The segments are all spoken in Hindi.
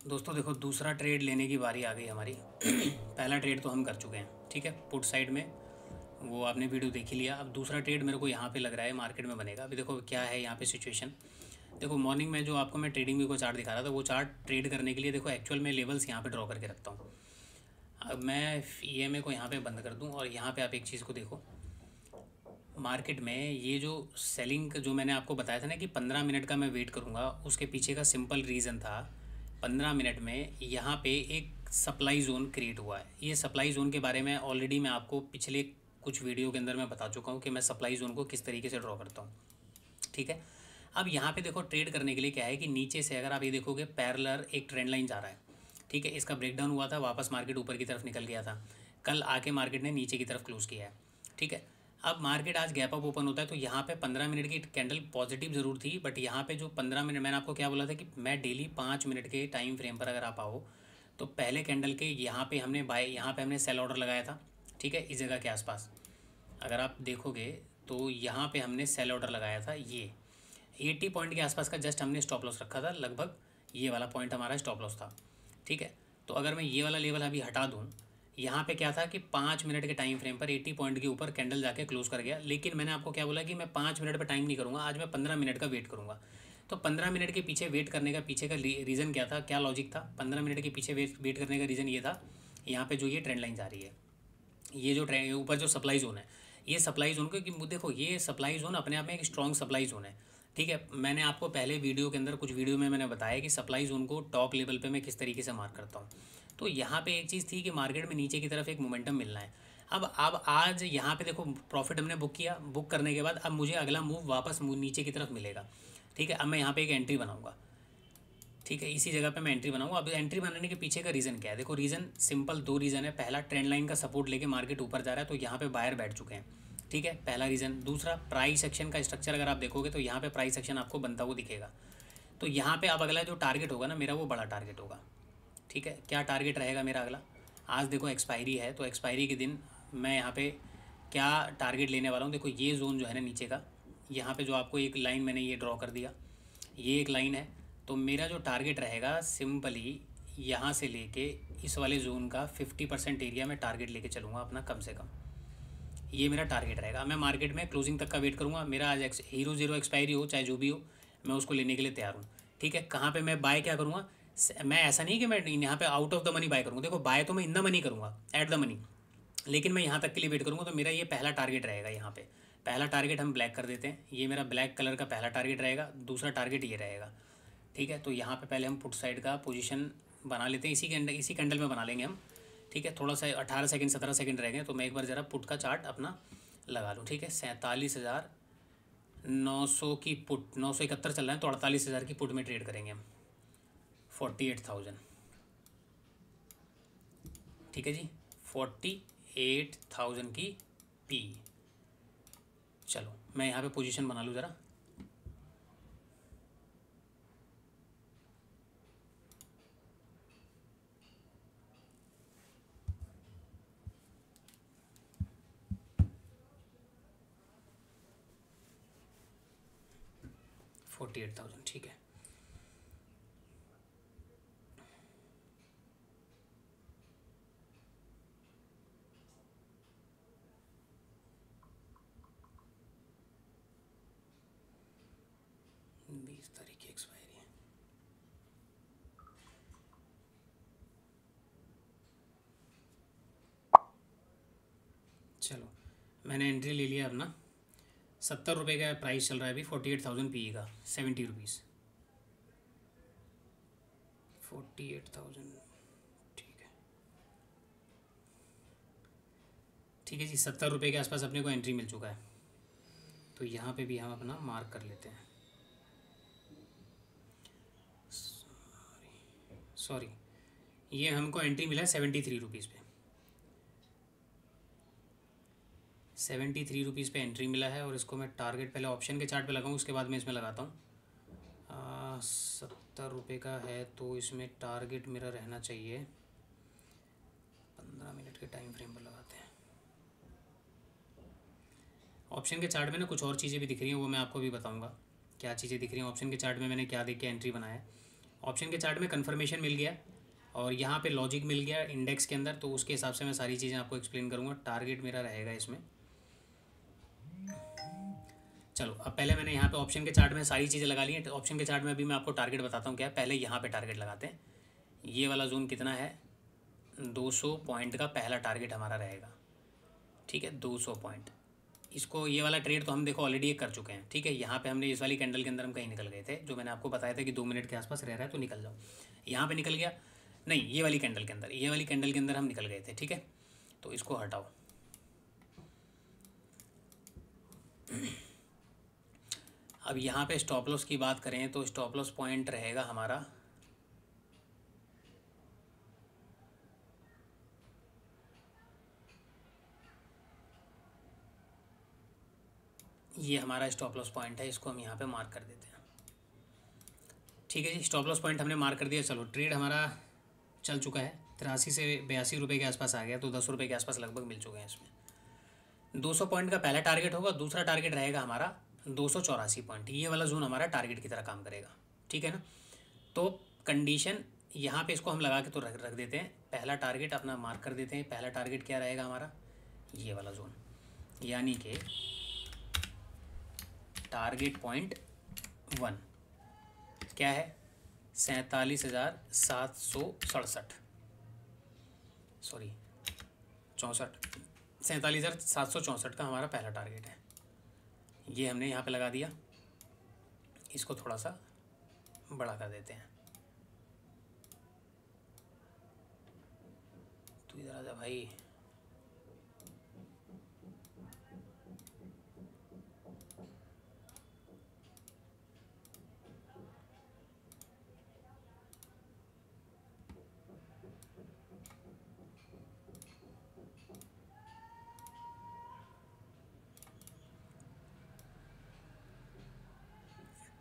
दोस्तों देखो, दूसरा ट्रेड लेने की बारी आ गई हमारी। पहला ट्रेड तो हम कर चुके हैं, ठीक है, पुट साइड में। वो आपने वीडियो देख ही लिया। अब दूसरा ट्रेड मेरे को यहाँ पे लग रहा है मार्केट में बनेगा। अभी देखो क्या है यहाँ पे सिचुएशन। देखो मॉर्निंग में जो आपको मैं ट्रेडिंग व्यू को चार्ट दिखा रहा था, वो चार्ट ट्रेड करने के लिए देखो एक्चुअल में लेवल्स यहाँ पे ड्रॉ करके रखता हूँ। अब मैं EMA को यहाँ पे बंद कर दूँ और यहाँ पे आप एक चीज़ को देखो। मार्केट में ये जो सेलिंग जो मैंने आपको बताया था ना कि 15 मिनट का मैं वेट करूँगा, उसके पीछे का सिंपल रीज़न था। 15 मिनट में यहाँ पे एक सप्लाई ज़ोन क्रिएट हुआ है। ये सप्लाई ज़ोन के बारे में ऑलरेडी मैं आपको पिछले कुछ वीडियो के अंदर मैं बता चुका हूँ कि मैं सप्लाई ज़ोन को किस तरीके से ड्रॉ करता हूँ, ठीक है। अब यहाँ पे देखो ट्रेड करने के लिए क्या है कि नीचे से अगर आप ये देखोगे पैरेलल एक ट्रेंड लाइन जा रहा है, ठीक है। इसका ब्रेकडाउन हुआ था, वापस मार्केट ऊपर की तरफ निकल गया था। कल आके मार्केट ने नीचे की तरफ क्लोज़ किया है, ठीक है। अब मार्केट आज गैप अप ओपन होता है तो यहाँ पे 15 मिनट की कैंडल पॉजिटिव ज़रूर थी, बट यहाँ पे जो 15 मिनट मैंने आपको क्या बोला था कि मैं डेली 5 मिनट के टाइम फ्रेम पर अगर आप आओ तो पहले कैंडल के यहाँ पे हमने बाय, यहाँ पे हमने सेल ऑर्डर लगाया था, ठीक है। इस जगह के आसपास अगर आप देखोगे तो यहाँ पे हमने सेल ऑर्डर लगाया था। ये 80 पॉइंट के आसपास का जस्ट हमने स्टॉप लॉस रखा था, लगभग ये वाला पॉइंट हमारा स्टॉप लॉस था, ठीक है। तो अगर मैं ये वाला लेवल अभी हटा दूँ, यहाँ पे क्या था कि 5 मिनट के टाइम फ्रेम पर 80 पॉइंट के ऊपर कैंडल जाके क्लोज कर गया। लेकिन मैंने आपको क्या बोला कि मैं 5 मिनट पर टाइम नहीं करूँगा, आज मैं 15 मिनट का वेट करूँगा। तो 15 मिनट के पीछे वेट करने का पीछे का रीज़न क्या था, क्या लॉजिक था? 15 मिनट के पीछे वेट करने का रीज़न ये था, यहाँ पे जो ये ट्रेंड लाइन जा रही है, ये जो ट्रेंड ऊपर जो सप्लाई जोन है, ये सप्लाई जोन को कि देखो ये सप्लाई जोन अपने आप में एक स्ट्रॉन्ग सप्लाई जोन है, ठीक है। मैंने आपको पहले वीडियो के अंदर कुछ वीडियो में मैंने बताया कि सप्लाई जोन को टॉप लेवल पे मैं किस तरीके से मार्क करता हूँ। तो यहाँ पे एक चीज़ थी कि मार्केट में नीचे की तरफ एक मोमेंटम मिलना है। अब आज यहाँ पे देखो प्रॉफिट हमने बुक किया, बुक करने के बाद अब मुझे अगला मूव वापस नीचे की तरफ मिलेगा, ठीक है। अब मैं यहाँ पे एक एंट्री बनाऊँगा, ठीक है। इसी जगह पे मैं एंट्री बनाऊंगा। अब एंट्री बनाने के पीछे का रीज़न क्या है? देखो रीज़न सिंपल, दो रीज़न है। पहला, ट्रेंड लाइन का सपोर्ट लेके मार्केट ऊपर जा रहा है तो यहाँ पे बायर बैठ चुके हैं, ठीक है, पहला रीज़न। दूसरा, प्राइस एक्शन का स्ट्रक्चर अगर आप देखोगे तो यहाँ पे प्राइस एक्शन आपको बनता हुआ दिखेगा। तो यहाँ पे अब अगला जो टारगेट होगा ना मेरा, वो बड़ा टारगेट होगा, ठीक है। क्या टारगेट रहेगा मेरा अगला? आज देखो एक्सपायरी है, तो एक्सपायरी के दिन मैं यहाँ पे क्या टारगेट लेने वाला हूँ? देखो ये जोन जो है ना नीचे का, यहाँ पे जो आपको एक लाइन मैंने ये ड्रॉ कर दिया, ये एक लाइन है। तो मेरा जो टारगेट रहेगा सिंपली यहाँ से लेके इस वाले जोन का 50% एरिया में टारगेट लेके चलूँगा अपना, कम से कम ये मेरा टारगेट रहेगा। मैं मार्केट में क्लोजिंग तक का वेट करूँगा। मेरा आज हीरो ज़ीरो एक्सपायरी हो चाहे जो भी हो, मैं उसको लेने के लिए तैयार हूँ, ठीक है। कहाँ पे मैं बाय क्या करूँगा? मैं ऐसा नहीं कि मैं यहाँ पे out of the money by करूँगा। देखो बाय तो मैं इन द मनी करूँगा, एट द मनी, लेकिन मैं यहाँ तक के लिए वेट करूँगा। तो मेरा ये पहला टारगेट रहेगा। यहाँ पे पहला टारगेट हम ब्लैक कर देते हैं, ये मेरा ब्लैक कलर का पहला टारगेट रहेगा। दूसरा टारगेट ये रहेगा, ठीक है। तो यहाँ पे पहले हम पुट साइड का पोजीशन बना लेते हैं, इसी कैंडल में बना लेंगे हम, ठीक है। थोड़ा सा 18 सेकंड 17 सेकंड रह गए, तो मैं एक बार ज़रा पुट का चार्ट अपना लगा लूँ, ठीक है। 47,900 की पुट, 971 चल रहा है, तो 48,000 की पुट में ट्रेड करेंगे हम, 48,000, ठीक है जी। 48,000 की पी। चलो मैं यहाँ पे पोजीशन बना लूँ ज़रा। $48,000, ठीक है। बीस तारीख की एक्सपायरी है। चलो मैंने एंट्री ले लिया अपना। 70 रुपये का प्राइस चल रहा है अभी, 48,000 पी का, 70 रुपीज़, 48,000, ठीक है, ठीक है जी। 70 रुपये के आसपास अपने को एंट्री मिल चुका है, तो यहाँ पे भी हम अपना मार्क कर लेते हैं। सॉरी, ये हमको एंट्री मिला है 73 रुपीज़ पे, 73 रुपीज़ पे एंट्री मिला है। और इसको मैं टारगेट पहले ऑप्शन के चार्ट पे लगाऊँ, उसके बाद मैं इसमें लगाता हूँ। 70 रुपये का है तो इसमें टारगेट मेरा रहना चाहिए, 15 मिनट के टाइम फ्रेम पर लगाते हैं। ऑप्शन के चार्ट में ना कुछ और चीज़ें भी दिख रही हैं, वो मैं आपको भी बताऊंगा क्या चीज़ें दिख रही हैं ऑप्शन के चार्ट में। मैंने क्या देख के एंट्री बनाया है, ऑप्शन के चार्ट में कन्फर्मेशन मिल गया और यहाँ पे लॉजिक मिल गया इंडेक्स के अंदर, तो उसके हिसाब से मैं सारी चीज़ें आपको एक्सप्लेन करूँगा। टारगेट मेरा रहेगा इसमें। चलो अब पहले मैंने यहाँ पे ऑप्शन के चार्ट में सारी चीज़ें लगा ली हैं। ऑप्शन के चार्ट में अभी मैं आपको टारगेट बताता हूँ क्या है। पहले यहाँ पे टारगेट लगाते हैं। ये वाला जोन कितना है, 200 पॉइंट का पहला टारगेट हमारा रहेगा। ठीक है, 200 पॉइंट। इसको ये वाला ट्रेड तो हम देखो ऑलरेडी कर चुके हैं। ठीक है, यहाँ पे हमने इस वाली कैंडल के अंदर हम कहीं निकल गए थे, जो मैंने आपको बताया था कि 2 मिनट के आसपास रह रहा है तो निकल जाओ। यहाँ पे निकल गया नहीं, ये वाली कैंडल के अंदर, ये वाली कैंडल के अंदर हम निकल गए थे। ठीक है, तो इसको हटाओ। अब यहाँ पे स्टॉप लॉस की बात करें तो स्टॉप लॉस पॉइंट रहेगा हमारा ये हमारा स्टॉप लॉस पॉइंट है, इसको हम यहाँ पे मार्क कर देते हैं। ठीक है जी, स्टॉप लॉस पॉइंट हमने मार्क कर दिया। चलो ट्रेड हमारा चल चुका है, 83 से 82 रुपये के आसपास आ गया, तो 10 रुपये के आसपास लगभग मिल चुके हैं इसमें। 200 पॉइंट का पहला टारगेट होगा, दूसरा टारगेट रहेगा हमारा 284 पॉइंट। ये वाला जोन हमारा टारगेट की तरह काम करेगा। ठीक है ना, तो कंडीशन यहाँ पे इसको हम लगा के तो रख देते हैं। पहला टारगेट अपना मार्क कर देते हैं। पहला टारगेट क्या रहेगा हमारा, ये वाला जोन, यानी कि टारगेट पॉइंट 1 क्या है, 47,767 सॉरी 47,764 का हमारा पहला टारगेट है। ये हमने यहाँ पे लगा दिया। इसको थोड़ा सा बड़ा कर देते हैं। तो इधर आजा भाई।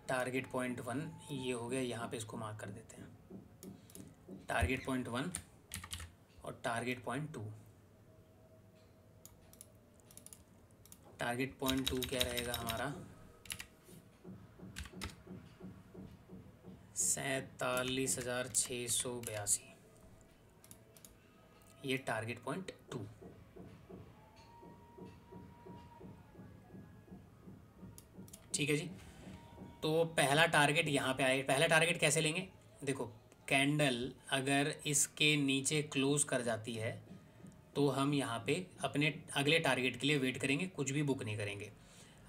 टारगेट पॉइंट 1 ये हो गया, यहाँ पे इसको मार्क कर देते हैं। टारगेट पॉइंट 1 और टारगेट पॉइंट 2। टारगेट पॉइंट 2 क्या रहेगा हमारा, 47,682। ये टारगेट पॉइंट 2। ठीक है जी, तो पहला टारगेट यहाँ पे आए। पहला टारगेट कैसे लेंगे, देखो कैंडल अगर इसके नीचे क्लोज कर जाती है तो हम यहाँ पे अपने अगले टारगेट के लिए वेट करेंगे, कुछ भी बुक नहीं करेंगे।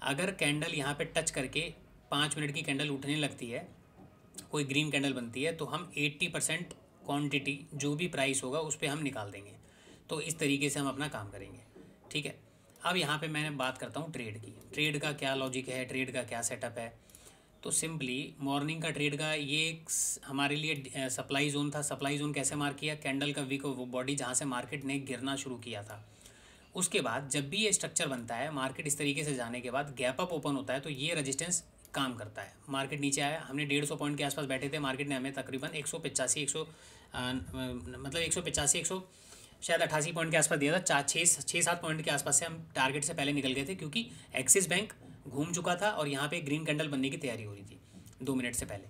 अगर कैंडल यहाँ पे टच करके 5 मिनट की कैंडल उठने लगती है, कोई ग्रीन कैंडल बनती है, तो हम 80% क्वांटिटी जो भी प्राइस होगा उस पर हम निकाल देंगे। तो इस तरीके से हम अपना काम करेंगे। ठीक है, अब यहाँ पे मैंने बात करता हूँ ट्रेड की। ट्रेड का क्या लॉजिक है, ट्रेड का क्या सेटअप है। तो सिंपली मॉर्निंग का ट्रेड का ये हमारे लिए सप्लाई जोन था। सप्लाई जोन कैसे मार्क किया, कैंडल का वीक बॉडी जहाँ से मार्केट ने गिरना शुरू किया था। उसके बाद जब भी ये स्ट्रक्चर बनता है, मार्केट इस तरीके से जाने के बाद गैप अप ओपन होता है, तो ये रेजिस्टेंस काम करता है। मार्केट नीचे आया, हमने 150 पॉइंट के आसपास बैठे थे, मार्केट ने हमें तकरीबन 185 मतलब 185 शायद 88 पॉइंट के आसपास दिया था। 6-7 पॉइंट के आसपास से हम टारगेट से पहले निकल गए थे, क्योंकि एक्सिस बैंक घूम चुका था और यहाँ पे ग्रीन कैंडल बनने की तैयारी हो रही थी 2 मिनट से पहले।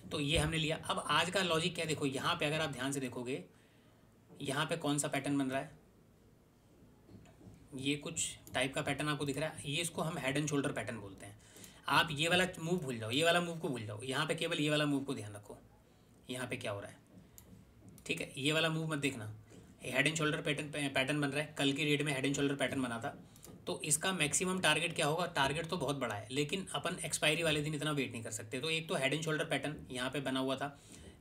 तो ये हमने लिया। अब आज का लॉजिक क्या, देखो यहाँ पे अगर आप ध्यान से देखोगे, यहाँ पे कौन सा पैटर्न बन रहा है, ये कुछ टाइप का पैटर्न आपको दिख रहा है। ये इसको हम हेड एंड शोल्डर पैटर्न बोलते हैं। आप ये वाला मूव भूल जाओ, ये वाला मूव को भूल जाओ, यहाँ पे केवल ये वाला मूव को ध्यान रखो, यहाँ पे क्या हो रहा है। ठीक है, ये वाला मूव मत देखना। हेड एंड शोल्डर पैटर्न बन रहा है, कल की डेट में हेड एंड शोल्डर पैटर्न बना था। तो इसका मैक्सिमम टारगेट क्या होगा, टारगेट तो बहुत बड़ा है, लेकिन अपन एक्सपायरी वाले दिन इतना वेट नहीं कर सकते। तो एक तो हेड एंड शोल्डर पैटर्न यहाँ पे बना हुआ था,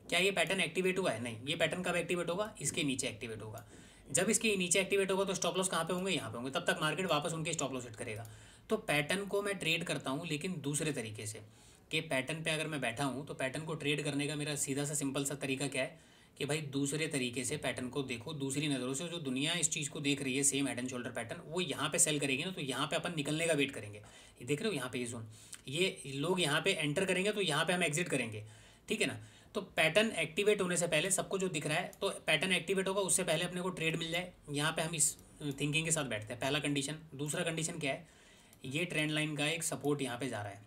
क्या ये पैटर्न एक्टिवेट हुआ है, नहीं। ये पैटर्न कब एक्टिवेट होगा, इसके नीचे एक्टिवेट होगा। जब इसके नीचे एक्टिवेट होगा तो स्टॉप लॉस कहाँ पे होंगे, यहाँ पे होंगे। तब तक मार्केट वापस उनके स्टॉप लॉस हिट करेगा। तो पैटर्न को मैं ट्रेड करता हूँ, लेकिन दूसरे तरीके से, कि पैटर्न पे अगर मैं बैठा हूँ तो पैटर्न को ट्रेड करने का मेरा सीधा सा सिंपल सा तरीका क्या है कि भाई दूसरे तरीके से पैटर्न को देखो, दूसरी नज़रों से। जो दुनिया इस चीज़ को देख रही है same head and shoulder pattern, वो यहाँ पे सेल करेगी ना, तो यहाँ पे अपन निकलने का वेट करेंगे। ये देख रहे हो यहाँ पे ये जोन, ये लोग यहाँ पे एंटर करेंगे तो यहाँ पे हम एग्जिट करेंगे। ठीक है ना, तो पैटर्न एक्टिवेट होने से पहले सबको जो दिख रहा है, तो पैटर्न एक्टिवेट होगा उससे पहले अपने को ट्रेड मिल जाए, यहाँ पे हम इस थिंकिंग के साथ बैठते हैं। पहला कंडीशन। दूसरा कंडीशन क्या है, ये ट्रेंड लाइन का एक सपोर्ट यहाँ पे जा रहा है।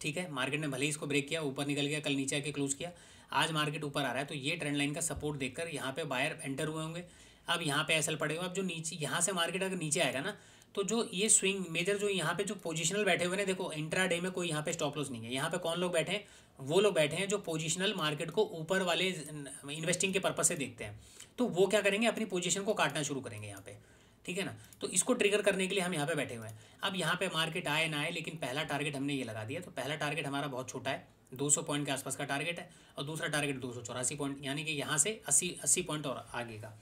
ठीक है, मार्केट ने भले ही इसको ब्रेक किया, ऊपर निकल गया, कल नीचे आके क्लोज किया। आज मार्केट ऊपर आ रहा है तो ये ट्रेंड लाइन का सपोर्ट देखकर यहाँ पे बायर एंटर हुए होंगे। अब यहाँ पे एसएल पड़े हुए, अब जो नीचे यहाँ से मार्केट अगर नीचे आएगा ना, तो जो ये स्विंग मेजर जो यहाँ पे जो पोजिशनल बैठे हुए ना, देखो इंट्रा डे में कोई यहाँ पे स्टॉप लॉस नहीं है। यहाँ पे कौन लोग बैठे हैं? वो लोग बैठे हैं जो पोजिशनल मार्केट को ऊपर वाले इन्वेस्टिंग के पर्पज से देखते हैं। तो वो क्या करेंगे? अपनी पोजीशन को काटना शुरू करेंगे यहाँ पे, ठीक है ना। तो इसको ट्रिगर करने के लिए हम यहाँ पे बैठे हुए हैं। अब यहाँ पे मार्केट आए ना आए, लेकिन पहला टारगेट हमने ये लगा दिया। तो पहला टारगेट हमारा बहुत छोटा है, 200 पॉइंट के आसपास का टारगेट है, और दूसरा टारगेट 284 पॉइंट, यानी कि यहाँ से 80 पॉइंट और आगे का।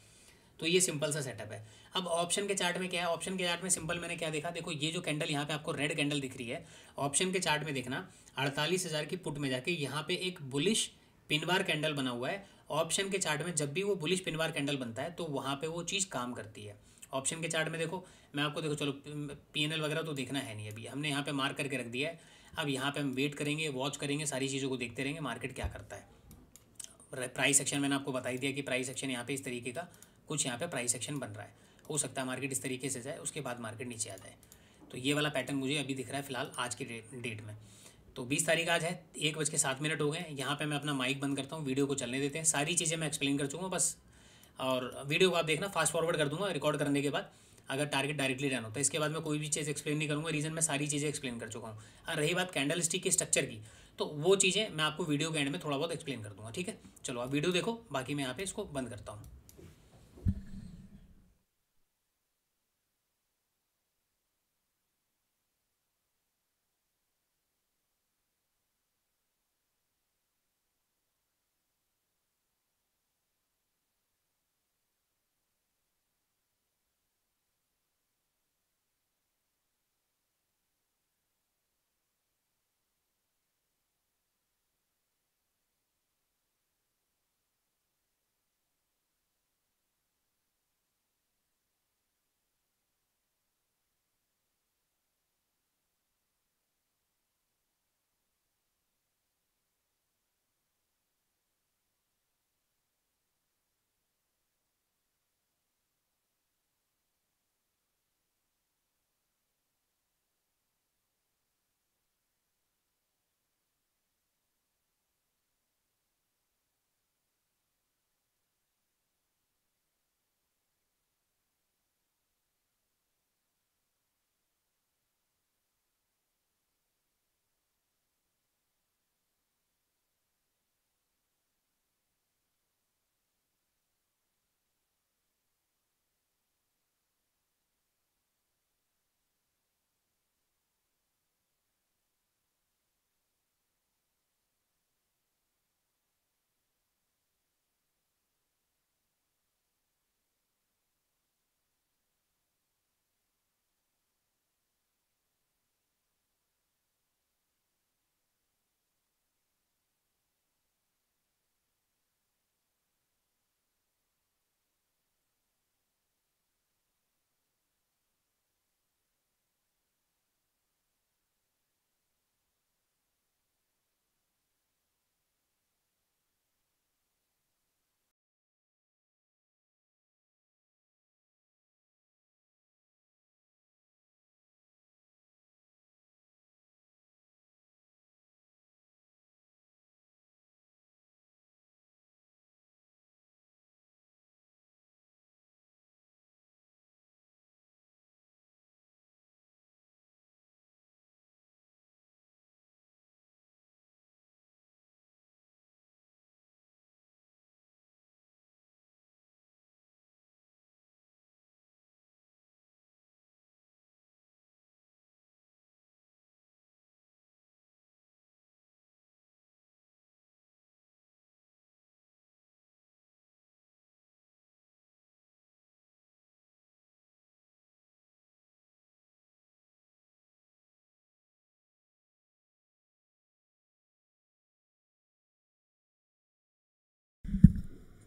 तो ये सिंपल सा सेटअप है। अब ऑप्शन के चार्ट में क्या है? ऑप्शन के चार्ट में सिंपल मैंने क्या देखा, देखो ये जो कैंडल यहाँ पे आपको रेड कैंडल दिख रही है, ऑप्शन के चार्ट में देखना 48,000 की पुट में जाके यहाँ पे एक बुलिश पिनवार कैंडल बना हुआ है। ऑप्शन के चार्ट में जब भी वो बुलिश पिनवार कैंडल बनता है तो वहाँ पे वो चीज़ काम करती है। ऑप्शन के चार्ट में देखो, मैं आपको देखो, चलो पीएनएल वगैरह तो देखना है नहीं, अभी हमने यहाँ पे मार्क करके रख दिया है। अब यहाँ पे हम वेट करेंगे, वॉच करेंगे, सारी चीज़ों को देखते रहेंगे मार्केट क्या करता है। प्राइस एक्शन मैंने आपको बता ही दिया कि प्राइस एक्शन यहाँ पे इस तरीके का कुछ यहाँ पे प्राइस एक्शन बन रहा है। हो सकता है मार्केट इस तरीके से जाए, उसके बाद मार्केट नीचे आ जाए। तो ये वाला पैटर्न मुझे अभी दिख रहा है फिलहाल आज की डेट में। तो 20 तारीख आज है, 1:07 हो गए। यहाँ पे मैं अपना माइक बंद करता हूँ, वीडियो को चलने देते हैं। सारी चीज़ें मैं एक्सप्लेन कर चुका हूँ बस, और वीडियो को आप देखना, फास्ट फॉरवर्ड कर दूंगा रिकॉर्ड करने के बाद, अगर टारगेट डायरेक्टली रन होता है। इसके बाद मैं कोई भी चीज़ एक्सप्लेन नहीं करूँगा, रीज़न मैं सारी चीज़ें एक्सप्लेन कर चुका हूँ। और रही बात कैंडल स्टिक के स्ट्रक्चर की, तो वो चीज़ें मैं आपको वीडियो के एंड में थोड़ा बहुत एक्सप्लेन कर दूँगा, ठीक है। चलो आप वीडियो देखो, बाकी मैं यहाँ पे इसको बंद करता हूँ।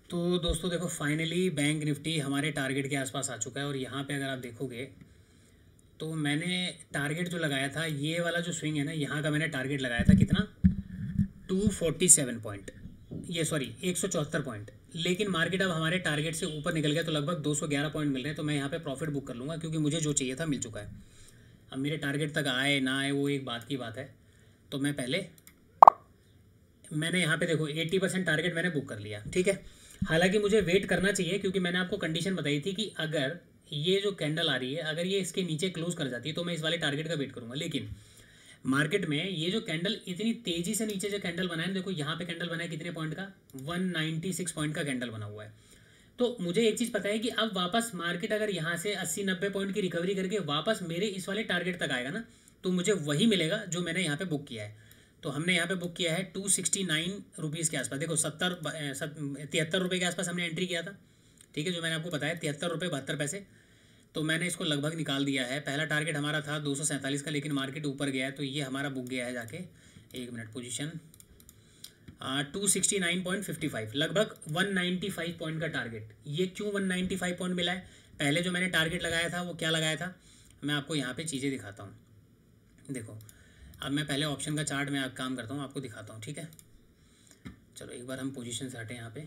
तो दोस्तों देखो, फाइनली बैंक निफ्टी हमारे टारगेट के आसपास आ चुका है। और यहाँ पे अगर आप देखोगे तो मैंने टारगेट जो लगाया था, ये वाला जो स्विंग है ना, यहाँ का मैंने टारगेट लगाया था कितना, 247 पॉइंट, ये सॉरी 174 पॉइंट। लेकिन मार्केट अब हमारे टारगेट से ऊपर निकल गया, तो लगभग 211 पॉइंट मिल रहे हैं। तो मैं यहाँ पे प्रॉफिट बुक कर लूँगा, क्योंकि मुझे जो चाहिए था मिल चुका है। अब मेरे टारगेट तक आए ना आए वो एक बात की बात है। तो मैं पहले मैंने यहाँ पे देखो 80% टारगेट मैंने बुक कर लिया, ठीक है। हालांकि मुझे वेट करना चाहिए क्योंकि मैंने आपको कंडीशन बताई थी कि अगर ये जो कैंडल आ रही है अगर ये इसके नीचे क्लोज कर जाती है तो मैं इस वाले टारगेट का वेट करूंगा। लेकिन मार्केट में ये जो कैंडल इतनी तेजी से नीचे जो कैंडल बना है, देखो यहाँ पे कैंडल बना है कितने पॉइंट का, 196 पॉइंट का कैंडल बना हुआ है। तो मुझे एक चीज़ पता है कि अब वापस मार्केट अगर यहाँ से 80-90 पॉइंट की रिकवरी करके वापस मेरे इस वाले टारगेट तक आएगा ना, तो मुझे वही मिलेगा जो मैंने यहाँ पे बुक किया है। तो हमने यहाँ पे बुक किया है 269 रुपीज़ के आसपास। देखो 73 रुपये के आसपास हमने एंट्री किया था, ठीक है, जो मैंने आपको बताया 73 रुपये 72 पैसे। तो मैंने इसको लगभग निकाल दिया है। पहला टारगेट हमारा था 247 का, लेकिन मार्केट ऊपर गया है तो ये हमारा बुक गया है जाके, एक मिनट, पोजीशन 269.55, लगभग 195 पॉइंट का टारगेट। ये क्यों 195 पॉइंट मिला है? पहले जो मैंने टारगेट लगाया था वो क्या लगाया था, मैं आपको यहाँ पे चीज़ें दिखाता हूँ। देखो अब मैं पहले ऑप्शन का चार्ट में काम करता हूँ, आपको दिखाता हूँ, ठीक है। चलो एक बार हम पोजीशन से हटें यहाँ पे।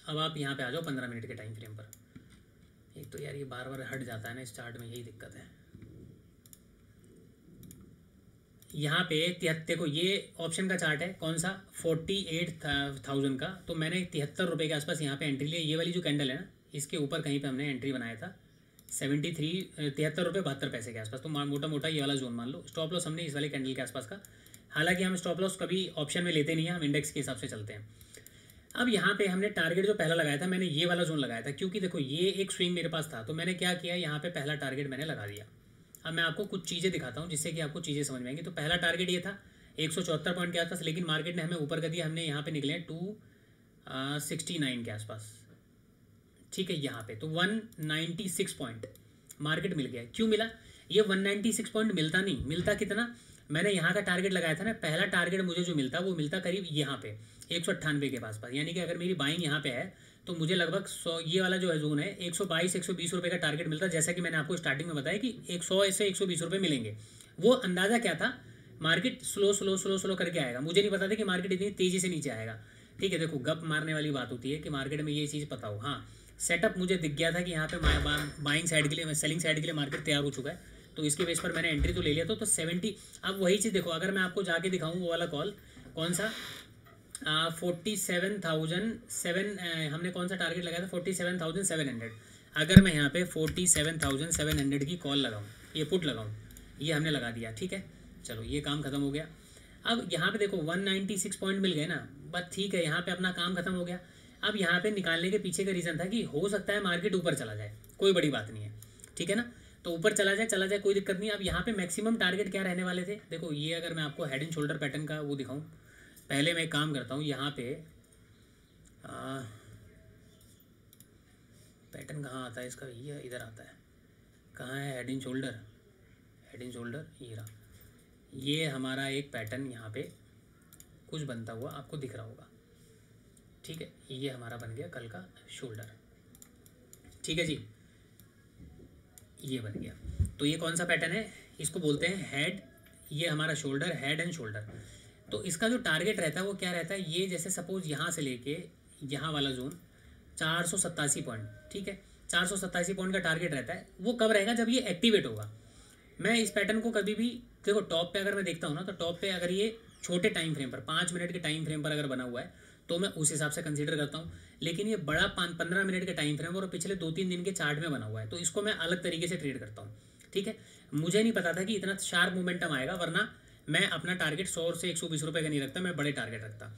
अब आप यहाँ पे आ जाओ 15 मिनट के टाइम फ्रेम पर। एक तो यार ये बार बार हट जाता है ना इस चार्ट में, यही दिक्कत है। यहाँ पे 73 को, ये ऑप्शन का चार्ट है कौन सा, 48,000 का। तो मैंने 73 रुपये के आसपास यहाँ पे एंट्री लिया। ये वाली जो कैंडल है ना, इसके ऊपर कहीं पे हमने एंट्री बनाया था 73 रुपये 72 पैसे के आसपास। तो मोटा मोटा ये वाला जोन मान लो। स्टॉप लॉस हमने इस वाले कैंडल के आसपास का। हालांकि हम स्टॉप लॉस कभी ऑप्शन में लेते नहीं हैं, हम इंडेक्स के हिसाब से चलते हैं। अब यहाँ पे हमने टारगेट जो पहला लगाया था, मैंने ये वाला जोन लगाया था क्योंकि देखो ये एक स्विंग मेरे पास था। तो मैंने क्या किया, यहाँ पे पहला टारगेट मैंने लगा दिया। अब मैं आपको कुछ चीज़ें दिखाता हूँ जिससे कि आपको चीज़ें समझ में आएंगी। तो पहला टारगेट ये था 174 पॉइंट के आसपास, लेकिन मार्केट ने हमें ऊपर कर दिया। हमने यहाँ पे निकले 269 के आसपास, ठीक है। यहाँ पे तो 196 पॉइंट मार्केट मिल गया। क्यों मिला? ये 196 पॉइंट मिलता नहीं, मिलता कितना, मैंने यहाँ का टारगेट लगाया था ना, पहला टारगेट मुझे जो मिलता वो मिलता करीब यहाँ पे 198 के पास। यानी कि अगर मेरी बाइंग यहाँ पे है तो मुझे लगभग 100, ये वाला जो है जोन है 122-120 रुपये का टारगेट मिलता है। जैसा कि मैंने आपको स्टार्टिंग में बताया कि 100 से 120 रुपये मिलेंगे। वो अंदाज़ा क्या था, मार्केट स्लो करके आएगा। मुझे नहीं पता था कि मार्केट इतनी तेज़ी से नीचे आएगा, ठीक है। देखो गप मारने वाली बात होती है कि मार्केट में ये चीज़ पता हो। हाँ, सेटअप मुझे दिख गया था कि यहाँ पे बाइंग साइड के लिए, सेलिंग साइड के लिए मार्केट तैयार हो चुका है। तो इसके बेस पर मैंने एंट्री तो ले लिया था। तो 70, अब वही चीज़ देखो, अगर मैं आपको जाके दिखाऊँ वो वाला कॉल कौन सा, 47,007, हमने कौन सा टारगेट लगाया था, 47,700। अगर मैं यहाँ पे 47,700 की कॉल लगाऊँ, ये पुट लगाऊँ, ये हमने लगा दिया, ठीक है। चलो ये काम खत्म हो गया। अब यहाँ पे देखो 196 पॉइंट मिल गए ना, बस ठीक है, यहाँ पे अपना काम खत्म हो गया। अब यहाँ पे निकालने के पीछे का रीज़न था कि हो सकता है मार्केट ऊपर चला जाए, कोई बड़ी बात नहीं है, ठीक है ना। तो ऊपर चला जाए कोई दिक्कत नहीं। अब यहाँ पे मैक्सिमम टारगेट क्या रहने वाले थे, देखो ये अगर मैं आपको हेड एंड शोल्डर पैटर्न का वो दिखाऊँ, पहले मैं एक काम करता हूँ, यहाँ पे पैटर्न कहाँ आता है इसका, ये इधर आता है, कहाँ है हेड एंड शोल्डर, ये रहा। ये हमारा एक पैटर्न यहाँ पे कुछ बनता हुआ आपको दिख रहा होगा, ठीक है। ये हमारा बन गया कल का शोल्डर, ठीक है जी, ये बन गया। तो ये कौन सा पैटर्न है, इसको बोलते हैं हेड, ये हमारा शोल्डर, हेड एंड शोल्डर। तो इसका जो टारगेट रहता है वो क्या रहता है, ये जैसे सपोज यहाँ से लेके यहाँ वाला जोन 487 पॉइंट, ठीक है, 487 पॉइंट का टारगेट रहता है। वो कब रहेगा, जब ये एक्टिवेट होगा। मैं इस पैटर्न को कभी भी देखो टॉप पे अगर मैं देखता हूँ ना, तो टॉप पे अगर ये छोटे टाइम फ्रेम पर 5 मिनट के टाइम फ्रेम पर अगर बना हुआ है तो मैं उस हिसाब से कंसीडर करता हूँ। लेकिन ये बड़ा 15 मिनट के टाइम फ्रेम और पिछले 2-3 दिन के चार्ट में बना हुआ है, तो इसको मैं अलग तरीके से ट्रेड करता हूँ, ठीक है। मुझे नहीं पता था कि इतना शार्प मोमेंटम आएगा, वरना मैं अपना टारगेट 100 से 120 रुपये का नहीं रखता, मैं बड़े टारगेट रखता।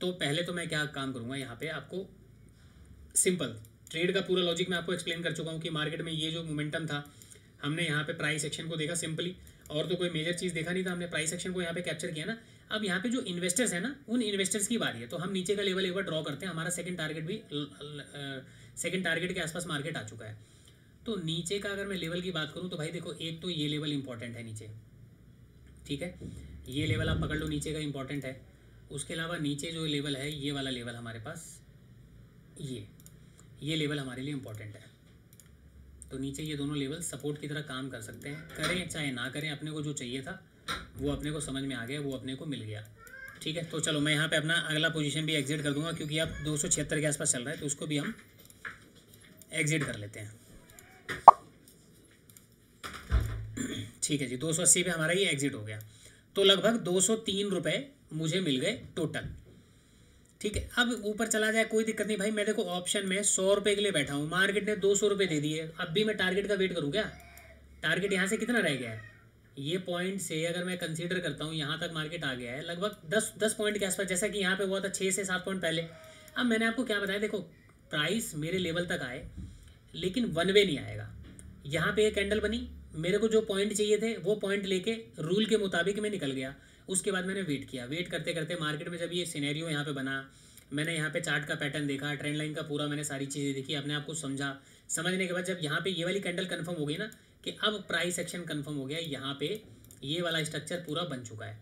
तो पहले तो मैं क्या काम करूँगा, यहाँ पे आपको सिंपल ट्रेड का पूरा लॉजिक मैं आपको एक्सप्लेन कर चुका हूँ कि मार्केट में ये जो मोमेंटम था, हमने यहाँ पे प्राइस एक्शन को देखा सिंपली, और तो कोई मेजर चीज़ देखा नहीं था, हमने प्राइस एक्शन को यहाँ पे कैप्चर किया ना। अब यहाँ पे जो इन्वेस्टर्स है ना, उन इन्वेस्टर्स की बारी है। तो हम नीचे का लेवल एक बार ड्रॉ करते हैं। हमारा सेकंड टारगेट भी सेकंड टारगेट के आसपास मार्केट आ चुका है। तो नीचे का अगर मैं लेवल की बात करूँ तो भाई देखो, एक तो ये लेवल इंपॉर्टेंट है नीचे, ठीक है, ये लेवल आप पकड़ लो, नीचे का इंपॉर्टेंट है। उसके अलावा नीचे जो लेवल है, ये वाला लेवल हमारे पास, ये लेवल हमारे लिए इंपॉर्टेंट है। तो नीचे ये दोनों लेवल सपोर्ट की तरह काम कर सकते हैं, करें चाहे ना करें, अपने को जो चाहिए था वो अपने को समझ में आ गया, वो अपने को मिल गया, ठीक है। तो चलो मैं यहाँ पे अपना अगला पोजीशन भी एग्जिट कर दूंगा, क्योंकि आप 276 के आसपास चल रहा है, तो उसको भी हम एग्जिट कर लेते हैं, ठीक है जी। 280 पे हमारा ये एग्जिट हो गया। तो लगभग 203 रुपये मुझे मिल गए टोटल। ठीक है, अब ऊपर चला जाए कोई दिक्कत नहीं भाई, मैं देखो ऑप्शन में 100 रुपये के लिए बैठा हूँ, मार्केट ने 200 रुपये दे दिए, अब भी मैं टारगेट का वेट करूँ क्या? टारगेट यहाँ से कितना रह गया है, ये पॉइंट से अगर मैं कंसीडर करता हूँ यहाँ तक मार्केट आ गया है लगभग 10 पॉइंट के आसपास, जैसा कि यहाँ पे हुआ था 6 से 7 पॉइंट पहले। अब मैंने आपको क्या बताया, देखो प्राइस मेरे लेवल तक आए लेकिन वन वे नहीं आएगा। यहाँ पे एक कैंडल बनी, मेरे को जो पॉइंट चाहिए थे वो पॉइंट लेके रूल के मुताबिक मैं निकल गया। उसके बाद मैंने वेट किया, वेट करते करते मार्केट में जब ये सिनेरियो यहाँ पे बना, मैंने यहाँ पे चार्ट का पैटर्न देखा, ट्रेंड लाइन का पूरा मैंने सारी चीज़ें देखी, अपने आप को समझा। समझने के बाद जब यहाँ पे ये वाली कैंडल कंफर्म हो गई ना कि अब प्राइस एक्शन कंफर्म हो गया, यहाँ पे ये वाला स्ट्रक्चर पूरा बन चुका है।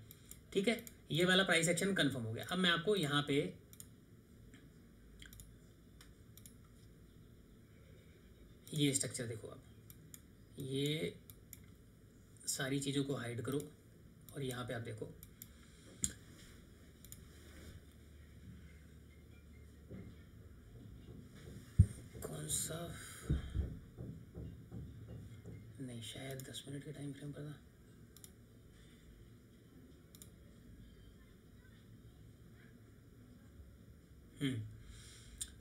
ठीक है, ये वाला प्राइस एक्शन कंफर्म हो गया। अब मैं आपको यहाँ पे ये स्ट्रक्चर देखो, अब ये सारी चीज़ों को हाइड करो और यहाँ पे आप देखो कौन सा, नहीं शायद 10 मिनट के टाइम फ्रेम पर था।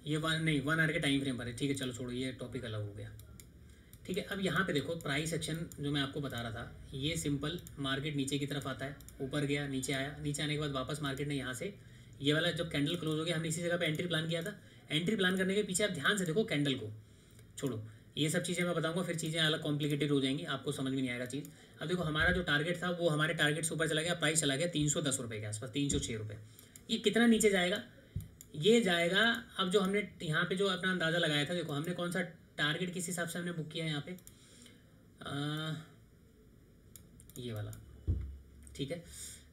ये 1 आवर के टाइम फ्रेम पर है। ठीक है चलो छोड़ो, ये टॉपिक अलग हो गया। ठीक है, अब यहाँ पे देखो प्राइस एक्शन जो मैं आपको बता रहा था, ये सिंपल मार्केट नीचे की तरफ आता है, ऊपर गया, नीचे आया, नीचे आने के बाद वापस मार्केट ने यहाँ से ये वाला जब कैंडल क्लोज हो गया, हमने इसी जगह पे एंट्री प्लान किया था। एंट्री प्लान करने के पीछे आप ध्यान से देखो कैंडल को, छोड़ो ये सब चीज़ें मैं बताऊंगा, फिर चीज़ें अलग कॉम्प्लिकेटेड हो जाएंगी, आपको समझ में नहीं आएगा चीज़। अब देखो हमारा जो टारगेट था वो हमारे टारगेट से ऊपर चला गया, प्राइस चला गया 310 रुपये के आसपास, 306 रुपये। ये कितना नीचे जाएगा, ये जाएगा, अब जो हमने यहाँ पे जो अपना अंदाज़ा लगाया था, देखो हमने कौन सा टारगेट किस हिसाब से हमने बुक किया है यहाँ पे, ये वाला। ठीक है,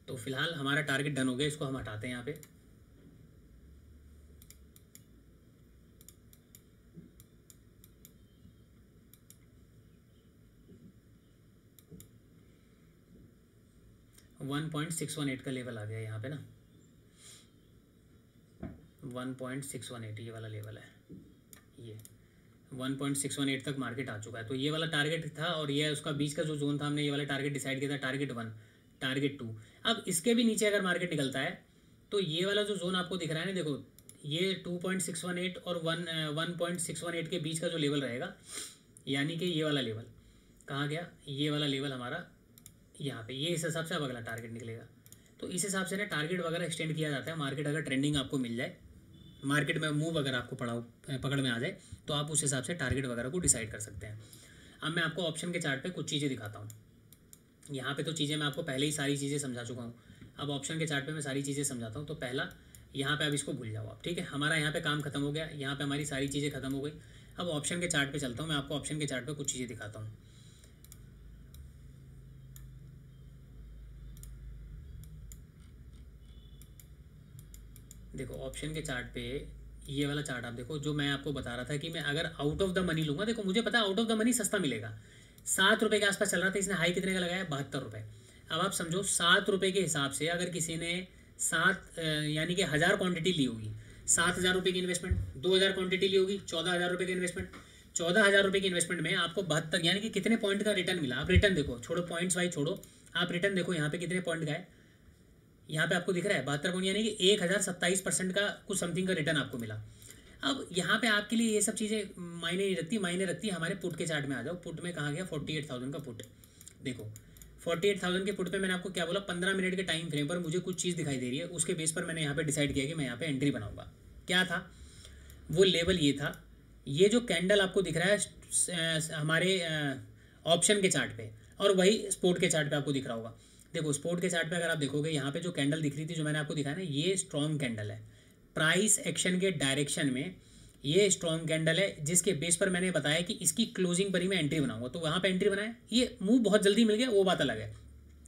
तो फिलहाल हमारा टारगेट डन हो गया, इसको हम हटाते हैं यहाँ पे। $1.618 का लेवल आ गया यहाँ पे ना, 1.618 ये वाला लेवल है, ये 1.618 तक मार्केट आ चुका है। तो ये वाला टारगेट था और ये उसका बीच का जो जोन था, हमने ये वाला टारगेट डिसाइड किया था, टारगेट 1, टारगेट 2। अब इसके भी नीचे अगर मार्केट निकलता है तो ये वाला जो जोन आपको दिख रहा है ना, देखो ये 2.618 और 1.618 के बीच का जो लेवल रहेगा, यानी कि ये वाला लेवल कहाँ गया, ये वाला लेवल हमारा यहाँ पे, ये इस हिसाब से अब अगला टारगेट निकलेगा। तो इस हिसाब से ना टारगेट वगैरह एक्सटेंड किया जाता है। मार्केट अगर ट्रेंडिंग आपको मिल जाए, मार्केट में मूव अगर आपको पकड़ में आ जाए, तो आप उस हिसाब से टारगेट वगैरह को डिसाइड कर सकते हैं। अब मैं आपको ऑप्शन के चार्ट पे कुछ चीज़ें दिखाता हूँ। यहाँ पे तो चीज़ें मैं आपको पहले ही सारी चीज़ें समझा चुका हूँ, अब ऑप्शन के चार्ट पे मैं सारी चीज़ें समझाता हूँ। तो पहला यहाँ पे अब इसको भूल जाओ आप, ठीक है, हमारा यहाँ पे काम खत्म हो गया, यहाँ पे हमारी सारी चीज़ें खत्म हो गई। अब ऑप्शन के चार्ट पे चलता हूँ, मैं आपको ऑप्शन के चार्ट पे कुछ चीज़ें दिखाता हूँ। देखो ऑप्शन के चार्ट पे ये वाला चार्ट आप देखो, जो मैं आपको बता रहा था कि मैं अगर आउट ऑफ द मनी लूँगा, देखो मुझे पता है आउट ऑफ द मनी सस्ता मिलेगा। 7 रुपये के आसपास चल रहा था, इसने हाई कितने का लगाया, 72 रुपये। अब आप समझो 7 रुपये के हिसाब से अगर किसी ने 7 यानी कि 1000 क्वांटिटी ली होगी, 7000 रुपये की इन्वेस्टमेंट, 2000 क्वांटिटी ली होगी, 14000 रुपये की इन्वेस्टमेंट, 14000 रुपये की इन्वेस्टमेंट में आपको 72 यानी कि कितने पॉइंट का रिटर्न मिला। आप रिटर्न देखो, छोड़ो पॉइंट्स वाइज छोड़ो, आप रिटर्न देखो यहाँ पे कितने पॉइंट का है, यहाँ पे आपको दिख रहा है 72 पॉइंट, यानी कि 1027% का कुछ समथिंग का रिटर्न आपको मिला। अब यहाँ पे आपके लिए ये सब चीज़ें मायने नहीं रखती, मायने रखती है हमारे पुट के चार्ट में। आ जाओ, पुट में कहाँ गया, 48,000 का पुट। देखो 48,000 के पुट पे मैंने आपको क्या बोला, 15 मिनट के टाइम फ्रेम पर मुझे कुछ चीज़ दिखाई दे रही है, उसके बेस पर मैंने यहाँ पे डिसाइड किया कि मैं यहाँ पे एंट्री बनाऊंगा। क्या था वो लेवल, ये था, ये जो कैंडल आपको दिख रहा है हमारे ऑप्शन के चार्ट पे, और वही स्पोर्ट के चार्ट पे आपको दिख रहा होगा। देखो स्पोर्ट के चार्ट पे अगर आप देखोगे, यहाँ पे जो कैंडल दिख रही थी जो मैंने आपको दिखाया ना, ये स्ट्रॉन्ग कैंडल है, प्राइस एक्शन के डायरेक्शन में ये स्ट्रॉन्ग कैंडल है, जिसके बेस पर मैंने बताया कि इसकी क्लोजिंग पर ही मैं एंट्री बनाऊंगा। तो वहाँ पे एंट्री बनाया, ये मूव बहुत जल्दी मिल गया, वो बात अलग है,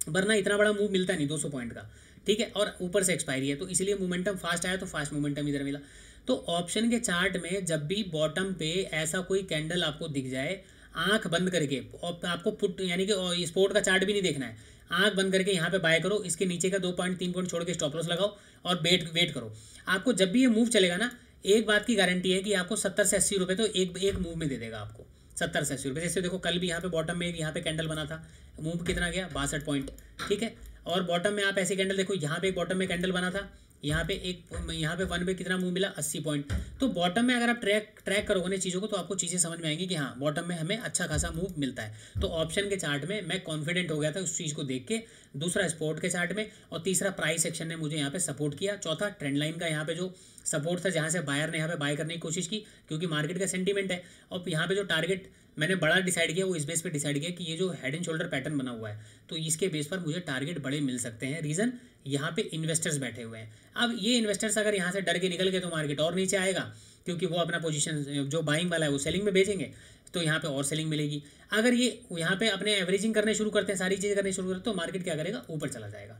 वरना इतना बड़ा मूव मिलता नहीं 200 पॉइंट का, ठीक है, और ऊपर से एक्सपायरी है, तो इसलिए मोमेंटम फास्ट आया, तो फास्ट मोमेंटम इधर मिला। तो ऑप्शन के चार्ट में जब भी बॉटम पे ऐसा कोई कैंडल आपको दिख जाए, आंख बंद करके, आपको पुट यानी कि स्पोर्ट का चार्ट भी नहीं देखना है, आंख बंद करके यहाँ पे बाय करो, इसके नीचे का 2 पॉइंट 3 पॉइंट छोड़ के स्टॉप लॉस लगाओ और वेट करो। आपको जब भी ये मूव चलेगा ना, एक बात की गारंटी है कि आपको 70 से 80 रुपये तो एक मूव में दे देगा आपको, 70 से 80 रुपये। जैसे देखो कल भी यहाँ पे बॉटम में यहाँ पे कैंडल बना था, मूव कितना गया, 62 पॉइंट, ठीक है। और बॉटम में आप ऐसे कैंडल देखो, यहाँ पे एक बॉटम में कैंडल बना था, यहाँ पे 1 पे कितना मूव मिला, 80 पॉइंट। तो बॉटम में अगर आप ट्रैक करोगे ना चीज़ों को, तो आपको चीज़ें समझ में आएंगी कि हाँ बॉटम में हमें अच्छा खासा मूव मिलता है। तो ऑप्शन के चार्ट में मैं कॉन्फिडेंट हो गया था उस चीज़ को देख के, दूसरा स्पोर्ट के चार्ट में, और तीसरा प्राइस एक्शन ने मुझे यहाँ पे सपोर्ट किया, चौथा ट्रेंड लाइन का यहाँ पे जो सपोर्ट था जहाँ से बायर ने यहाँ पे बाय करने की कोशिश की, क्योंकि मार्केट का सेंटीमेंट है। और यहाँ पे जो टारगेट मैंने बड़ा डिसाइड किया वो इस बेस पे डिसाइड किया कि ये जो हेड एंड शोल्डर पैटर्न बना हुआ है, तो इसके बेस पर मुझे टारगेट बड़े मिल सकते हैं। रीज़न, यहाँ पे इन्वेस्टर्स बैठे हुए हैं। अब ये इन्वेस्टर्स अगर यहाँ से डर के निकल गए तो मार्केट और नीचे आएगा, क्योंकि वो अपना पोजीशन जो बाइंग वाला है वो सेलिंग में भेजेंगे, तो यहाँ पे और सेलिंग मिलेगी। अगर ये यहाँ पे अपने एवरेजिंग करने शुरू करते हैं, सारी चीज़ें करने शुरू करते हैं, तो मार्केट क्या करेगा, ऊपर चला जाएगा।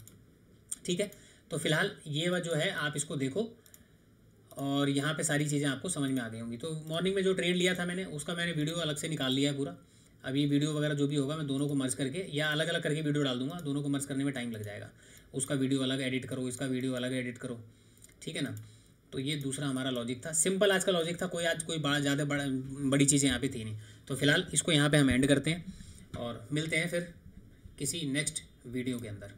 ठीक है, तो फिलहाल ये जो है आप इसको देखो, और यहाँ पे सारी चीज़ें आपको समझ में आ गई होंगी। तो मॉर्निंग में जो ट्रेड लिया था मैंने, उसका मैंने वीडियो अलग से निकाल लिया है पूरा। अब ये वीडियो वगैरह जो भी होगा मैं दोनों को मर्ज करके या अलग अलग करके वीडियो डाल दूंगा, दोनों को मर्ज करने में टाइम लग जाएगा। उसका वीडियो अलग एडिट करो, इसका वीडियो अलग एडिट करो, ठीक है ना। तो ये दूसरा हमारा लॉजिक था, सिंपल आज का लॉजिक था, कोई ज़्यादा बड़ी चीज़ें यहाँ पे थी नहीं। तो फिलहाल इसको यहाँ पे हम एंड करते हैं और मिलते हैं फिर किसी नेक्स्ट वीडियो के अंदर।